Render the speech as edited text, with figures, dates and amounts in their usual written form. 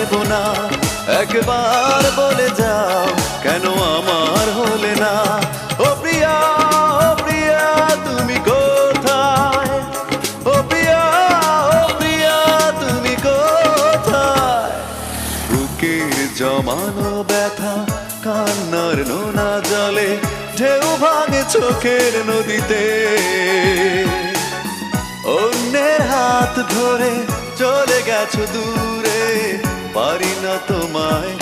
পারবো না। একবার বলে যাও কেন আমার হলে না। ও প্রিয়া, ও প্রিয়া তুমি কোথায়? ও প্রিয়া, ও প্রিয়া তুমি কোথায়? বুকের জমানো ব্যথা কান্নার নোনা জলে ঢেউ ভাঙে চোখের নদীতে। অন্যের হাত ধরে চলে গেছো দূরে, পারি না তোমায়